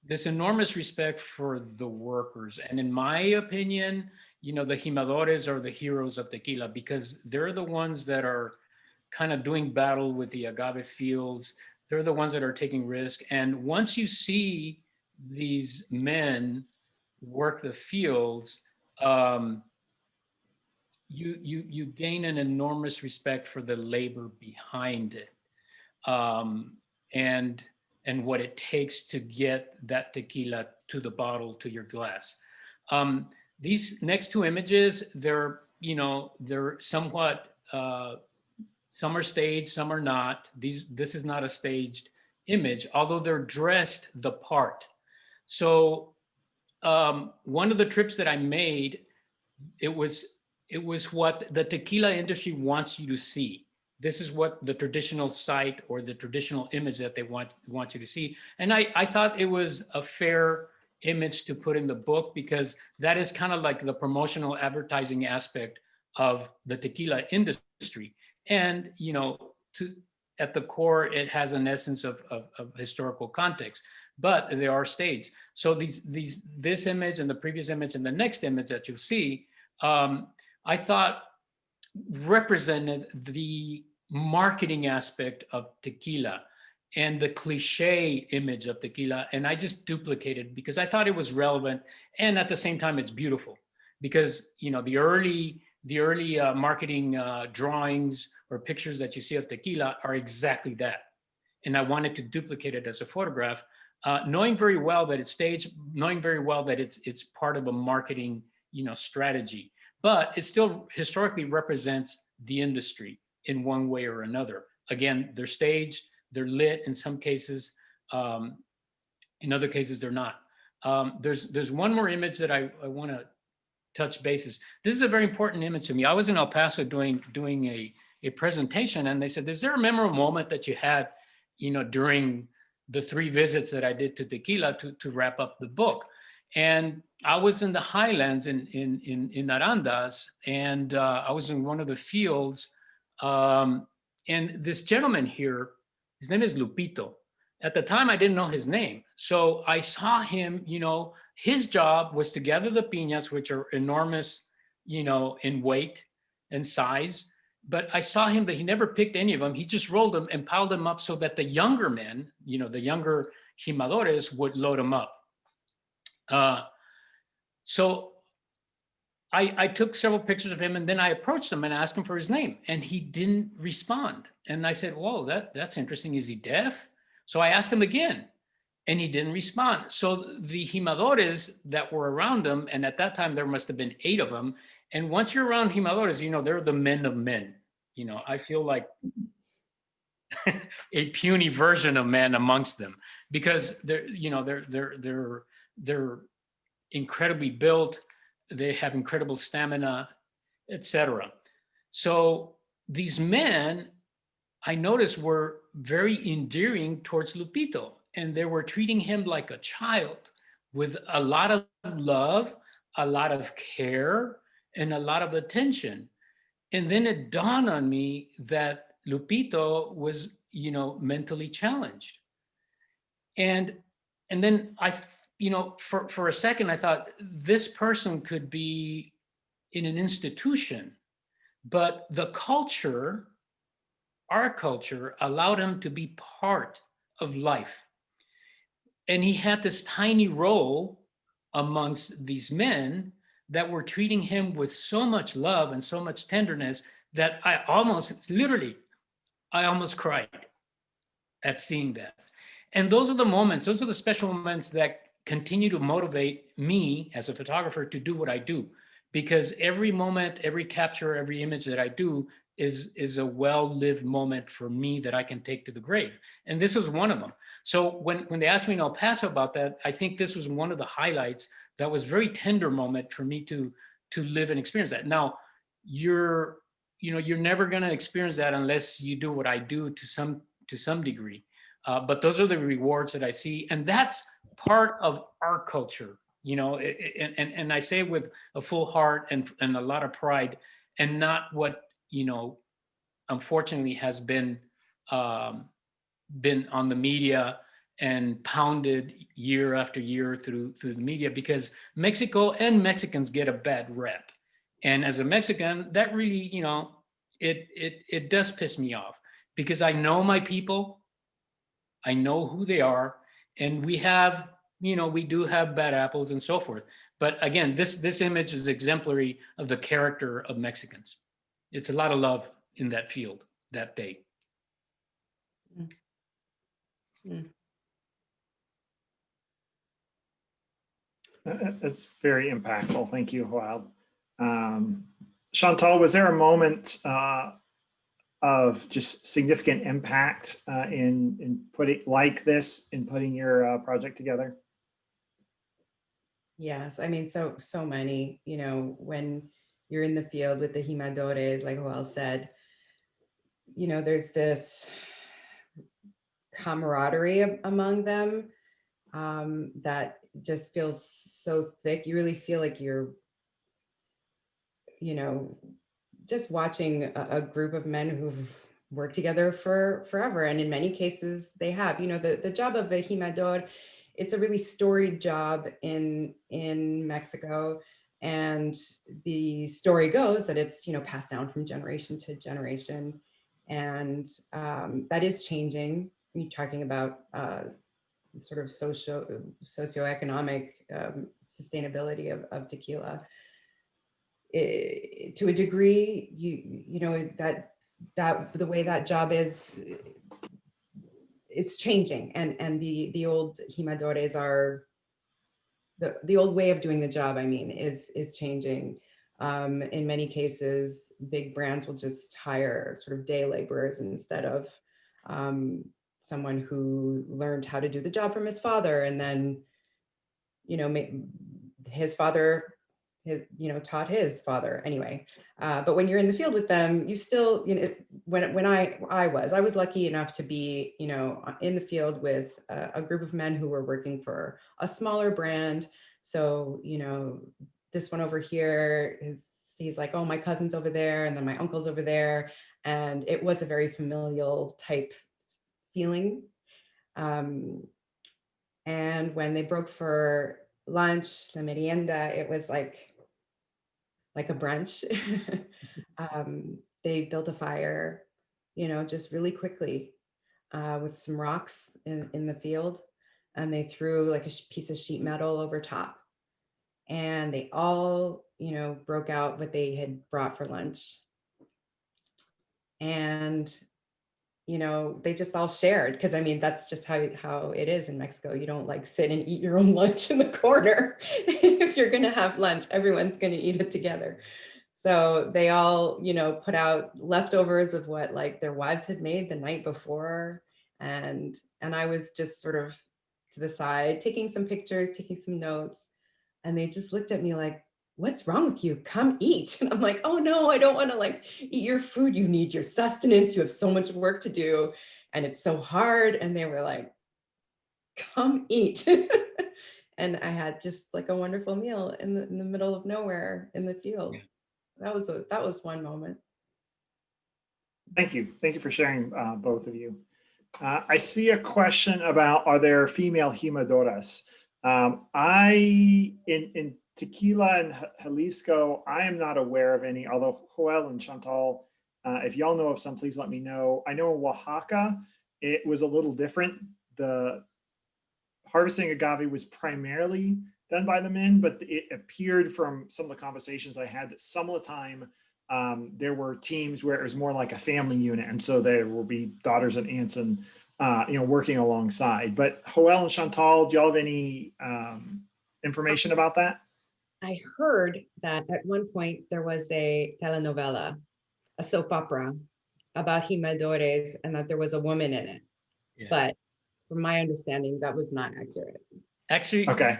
this enormous respect for the workers. And in my opinion, the jimadores are the heroes of tequila, because they're the ones that are kind of doing battle with the agave fields. They're the ones that are taking risk. And once you see these men work the fields, you gain an enormous respect for the labor behind it, and what it takes to get that tequila to the bottle, to your glass. These next two images, they're somewhat, some are staged, some are not. This is not a staged image, although they're dressed the part. So one of the trips that I made, it was what the tequila industry wants you to see. This is what the traditional site or the traditional image that they want you to see. And I thought it was a fair image to put in the book, because that is kind of like the promotional advertising aspect of the tequila industry. And, at the core, it has an essence of historical context, but they are staged. So this image and the previous image and the next image that you'll see, I thought represented the marketing aspect of tequila and the cliche image of tequila. And I just duplicated because I thought it was relevant. And at the same time, it's beautiful, because, the early marketing drawings or pictures that you see of tequila are exactly that. And I wanted to duplicate it as a photograph, knowing very well that it's staged, knowing very well that it's part of a marketing, strategy. But it still historically represents the industry in one way or another. Again, they're staged, they're lit in some cases. In other cases, they're not. There's one more image that I want to touch bases. This is a very important image to me. I was in El Paso doing a presentation, and they said, is there a memorable moment that you had, during the 3 visits that I did to tequila to wrap up the book? And I was in the highlands in Arandas, and I was in one of the fields, and this gentleman here, his name is Lupito. At the time, I didn't know his name. So I saw him, his job was to gather the piñas, which are enormous, in weight, and size, but I saw him that he never picked any of them. He just rolled them and piled them up so that the younger men, the younger jimadores would load them up. So I took several pictures of him, and then I approached him and asked him for his name, and he didn't respond. And I said, whoa, that's interesting. Is he deaf? So I asked him again, and he didn't respond. So the jimadores that were around him, and at that time there must have been 8 of them. And once you're around jimadores, they're the men of men. I feel like a puny version of man amongst them, because they're incredibly built. They have incredible stamina, etc. So these men, I noticed, were very endearing towards Lupito, and they were treating him like a child with a lot of love, a lot of care, and a lot of attention. And then it dawned on me that Lupito was, mentally challenged. And then for a second, I thought this person could be in an institution, but the culture, our culture, allowed him to be part of life. And he had this tiny role amongst these men that were treating him with so much love and so much tenderness that I almost cried at seeing that. And those are the special moments that continue to motivate me as a photographer to do what I do, because every moment, every capture, every image that I do is a well-lived moment for me that I can take to the grave. And this was one of them. So when they asked me in El Paso about that, I think this was one of the highlights. That was a very tender moment for me to live and experience that. Now, you're never going to experience that unless you do what I do to some degree. But those are the rewards that I see, and that's part of our culture, and I say it with a full heart and a lot of pride, and not what unfortunately has been on the media and pounded year after year through the media, because Mexico and Mexicans get a bad rep, and as a Mexican, that really it does piss me off, because I know my people. I know who they are, and we do have bad apples and so forth. But again, this image is exemplary of the character of Mexicans. It's a lot of love in that field that day. That's very impactful. Thank you, Juel. Chantal, was there a moment of just significant impact in putting your project together? Yes, I mean, so many, when you're in the field with the jimadores, like Juel said, there's this camaraderie among them that just feels so thick. You really feel like you're, just watching a group of men who've worked together for forever. And in many cases they have, the job of a jimador, it's a really storied job in Mexico. And the story goes that it's, passed down from generation to generation. And that is changing. You're talking about sort of socioeconomic sustainability of tequila. To a degree, that the way that job is, it's changing, and the old jimadores are the old way of doing the job, I mean, is changing. In many cases, big brands will just hire sort of day laborers instead of someone who learned how to do the job from his father, and then his father taught his father anyway. But when you're in the field with them, you still, when I was lucky enough to be, in the field with a group of men who were working for a smaller brand. So, this one over here he's like, oh, my cousin's over there, and then my uncle's over there. And it was a very familial type feeling. And when they broke for lunch, the merienda, it was like like a brunch. They built a fire, just really quickly with some rocks in the field. And they threw like a piece of sheet metal over top. And they all, broke out what they had brought for lunch. And they just all shared, because I mean, that's just how it is in Mexico. You don't like sit and eat your own lunch in the corner. If you're gonna have lunch, everyone's gonna eat it together. So they all, put out leftovers of what like their wives had made the night before. And I was just sort of to the side, taking some pictures, taking some notes. And they just looked at me like, what's wrong with you? Come eat. And I'm like, oh no, I don't want to like eat your food. You need your sustenance. You have so much work to do. And it's so hard. And they were like, come eat. And I had just like a wonderful meal in the middle of nowhere in the field. That was one moment. Thank you. Thank you for sharing, both of you. I see a question about, are there female jimadoras? In Tequila and Jalisco, I am not aware of any, although Juel and Chantal, if y'all know of some, please let me know. I know in Oaxaca, it was a little different. The harvesting agave was primarily done by the men, but it appeared from some of the conversations I had that some of the time there were teams where it was more like a family unit. And so there will be daughters and aunts and, working alongside. But Juel and Chantal, do y'all have any information about that? I heard that at one point there was a telenovela, a soap opera about jimadores, and that there was a woman in it. Yeah. But from my understanding, that was not accurate. Actually, Okay.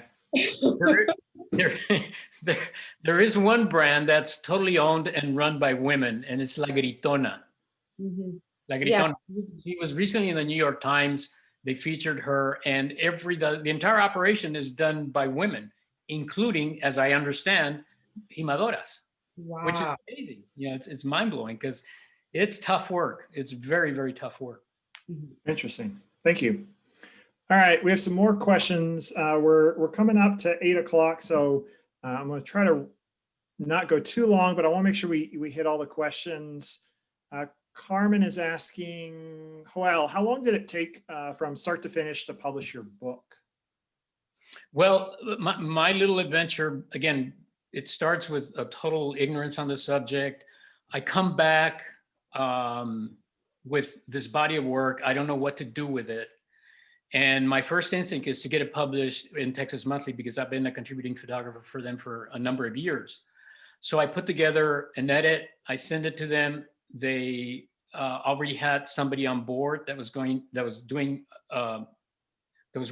there is one brand that's totally owned and run by women, and it's La Gritona. Mhm. La Yeah. Gritona. She was recently in the New York Times. They featured her, and the entire operation is done by women, including, as I understand, jimadoras, which is Wow. amazing. It's mind blowing because it's tough work. It's very, very tough work. Mhm. Interesting. Thank you. All right, we have some more questions. We're coming up to 8 o'clock, so I'm going to try to not go too long, but I want to make sure we hit all the questions. Carmen is asking, Joel, how long did it take from start to finish to publish your book? Well, my little adventure, again, it starts with a total ignorance on the subject. I come back with this body of work. I don't know what to do with it. And my first instinct is to get it published in Texas Monthly, because I've been a contributing photographer for them for a number of years. So I put together an edit, I send it to them. They already had somebody on board that was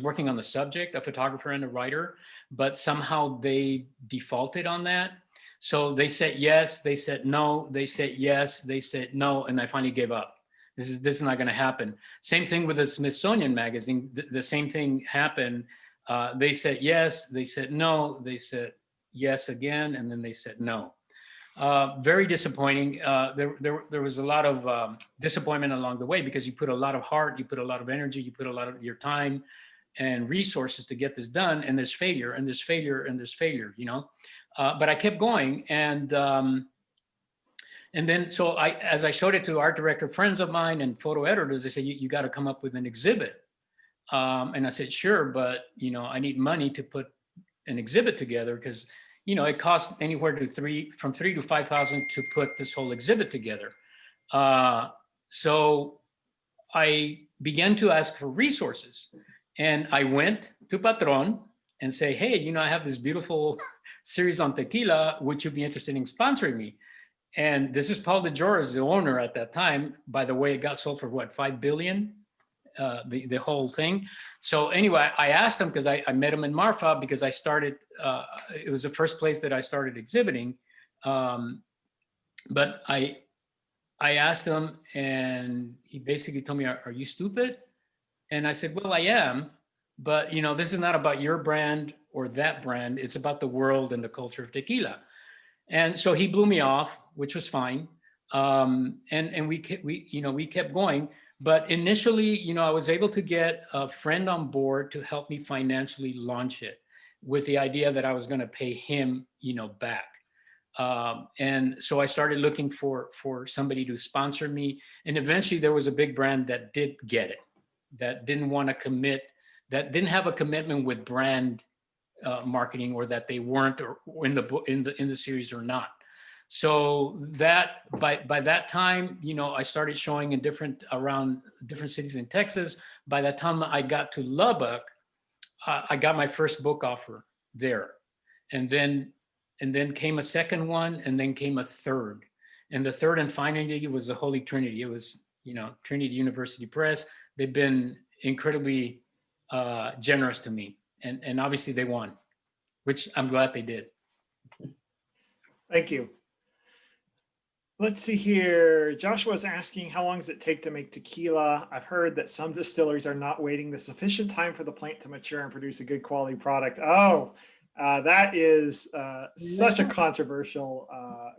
working on the subject, a photographer and a writer, but somehow they defaulted on that. So they said yes, they said no, they said yes, they said no, and I finally gave up. This is not going to happen. Same thing with the Smithsonian Magazine. The same thing happened. They said yes, they said no, they said yes again, and then they said no. Very disappointing. There was a lot of disappointment along the way, because you put a lot of heart, you put a lot of energy, you put a lot of your time and resources to get this done, and there's failure, and there's failure, and there's failure, but I kept going. And then, so as I showed it to art director friends of mine and photo editors, they said, you got to come up with an exhibit. And I said, sure, but I need money to put an exhibit together, because it costs anywhere from $3,000 to $5,000 to put this whole exhibit together. So I began to ask for resources, and I went to Patron and say, hey, I have this beautiful series on tequila. Would you be interested in sponsoring me? And this is Paul DeJoris, the owner at that time. By the way, it got sold for what, $5 billion, the whole thing. So anyway, I asked him, because I met him in Marfa, because I started, it was the first place that I started exhibiting. But I asked him, and he basically told me, are you stupid? And I said, well, I am, but this is not about your brand or that brand. It's about the world and the culture of tequila. And so he blew me off, which was fine. And we kept going. But initially, I was able to get a friend on board to help me financially launch it, with the idea that I was going to pay him, back. And so I started looking for somebody to sponsor me. And eventually there was a big brand that did get it, that didn't want to commit, that didn't have a commitment with brand marketing, or that they weren't or in the series or not. So that by that time, I started showing in around different cities in Texas. By the time I got to Lubbock, I got my first book offer there, and then came a second one, and then came a third, and the third and finally was the Holy Trinity. It was Trinity University Press. They've been incredibly generous to me, and obviously they won, which I'm glad they did. Thank you. Let's see here. Joshua's asking, how long does it take to make tequila? I've heard that some distilleries are not waiting the sufficient time for the plant to mature and produce a good quality product. Oh, that is such a controversial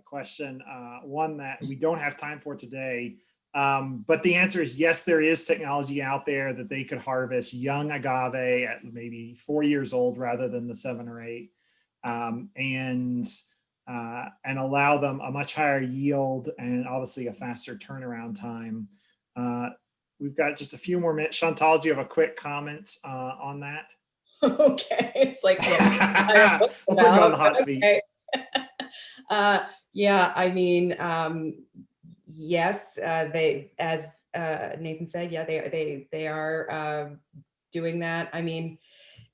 question, one that we don't have time for today. But the answer is yes, there is technology out there that they could harvest young agave at maybe 4 years old rather than the 7 or 8. And allow them a much higher yield and obviously a faster turnaround time. We've got just a few more minutes. Chantal, do you have a quick comment on that? Okay, it's like, We'll put you on the hot seat. Okay. Yeah, I mean, yes, they, as Nathan said, yeah, they are doing that. I mean,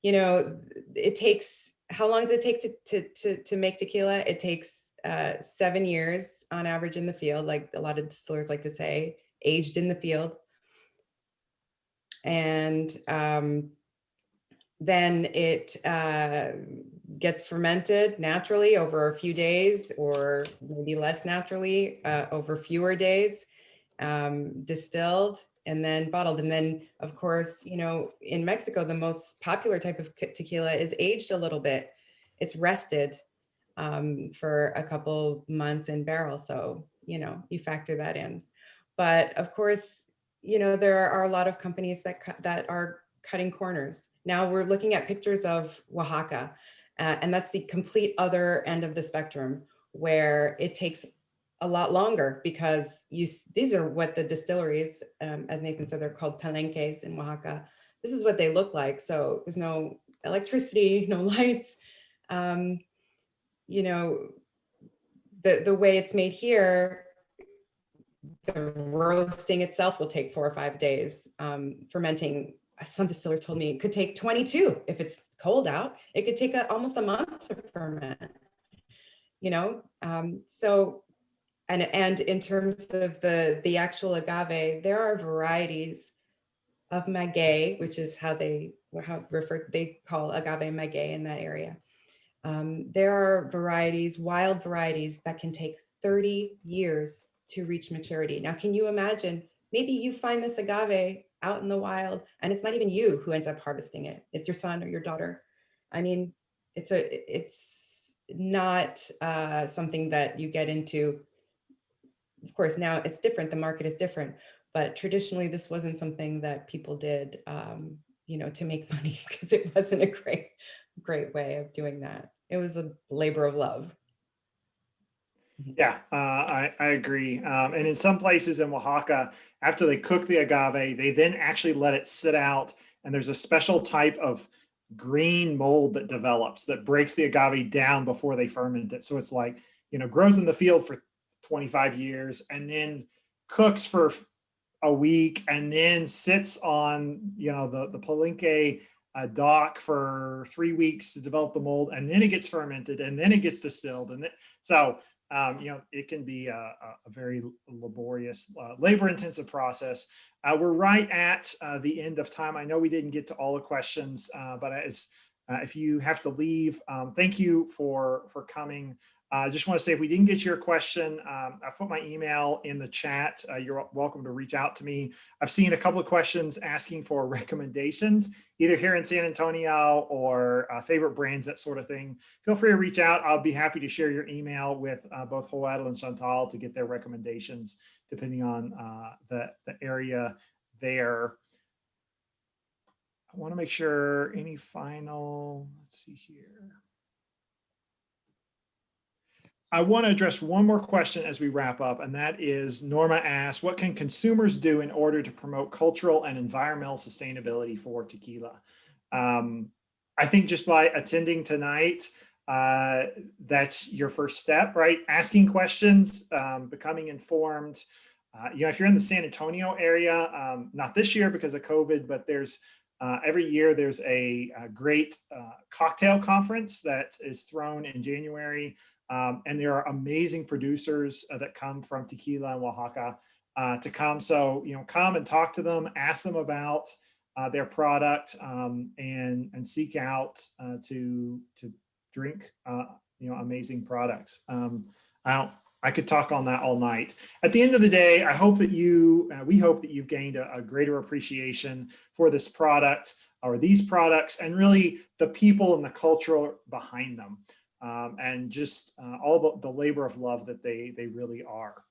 it takes, how long does it take to make tequila? It takes 7 years on average in the field, like a lot of distillers like to say, aged in the field. And then it gets fermented naturally over a few days, or maybe less naturally over fewer days, distilled and then bottled. And then, of course, in Mexico, the most popular type of tequila is aged a little bit. It's rested for a couple months in barrel. So, you factor that in. But of course, there are a lot of companies that are cutting corners. Now we're looking at pictures of Oaxaca, and that's the complete other end of the spectrum, where it takes a lot longer because these are what the distilleries, as Nathan said, they're called palenques in Oaxaca. This is what they look like. So there's no electricity, no lights. The way it's made here, the roasting itself will take 4 or 5 days. Fermenting, some distillers told me it could take 22. If it's cold out, it could take almost a month to ferment. So, and in terms of the actual agave, there are varieties of maguey, which is how they call agave maguey in that area. There are varieties, wild varieties, that can take 30 years to reach maturity. Now, can you imagine, maybe you find this agave out in the wild and it's not even you who ends up harvesting it. It's your son or your daughter. I mean, it's not something that you get into. Of course, now it's different. The market is different, but traditionally this wasn't something that people did, to make money, because it wasn't a great way of doing that. It was a labor of love. Yeah, I agree. And in some places in Oaxaca, after they cook the agave, they then actually let it sit out. And there's a special type of green mold that develops that breaks the agave down before they ferment it. So it's like, grows in the field for 25 years and then cooks for a week and then sits on, the palenque dock for 3 weeks to develop the mold. And then it gets fermented and then it gets distilled. And so it can be a very laborious, labor-intensive process. We're right at the end of time. I know we didn't get to all the questions, but if you have to leave, thank you for coming. I just want to say, if we didn't get your question, I've put my email in the chat. You're welcome to reach out to me. I've seen a couple of questions asking for recommendations, either here in San Antonio or favorite brands, that sort of thing. Feel free to reach out. I'll be happy to share your email with both Joel and Chantal to get their recommendations, depending on the area there. I want to make sure any final, let's see here. I want to address one more question as we wrap up, and that is Norma asks, what can consumers do in order to promote cultural and environmental sustainability for tequila? I think just by attending tonight, that's your first step, right? Asking questions, becoming informed. If you're in the San Antonio area, not this year because of COVID, but there's every year there's a great cocktail conference that is thrown in January. And there are amazing producers that come from Tequila and Oaxaca to come. So, come and talk to them, ask them about their product, and seek out to drink, amazing products. I could talk on that all night. At the end of the day, I hope that we hope that you've gained a greater appreciation for this product or these products, and really the people and the culture behind them. And just all the labor of love that they really are.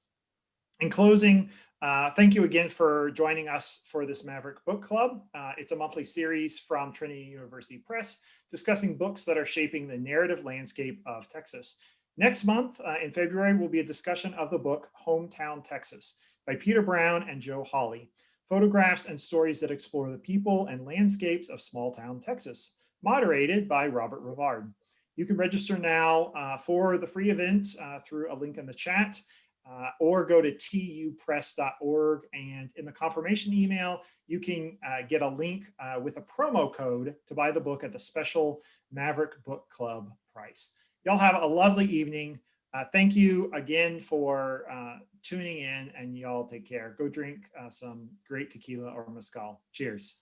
In closing, thank you again for joining us for this Maverick Book Club. It's a monthly series from Trinity University Press discussing books that are shaping the narrative landscape of Texas. Next month, in February, will be a discussion of the book Hometown Texas by Peter Brown and Joe Hawley, photographs and stories that explore the people and landscapes of small town Texas, moderated by Robert Rivard. You can register now for the free event through a link in the chat, or go to tupress.org, and in the confirmation email, you can get a link with a promo code to buy the book at the special Maverick Book Club price. Y'all have a lovely evening. Thank you again for tuning in, and y'all take care. Go drink some great tequila or mezcal. Cheers.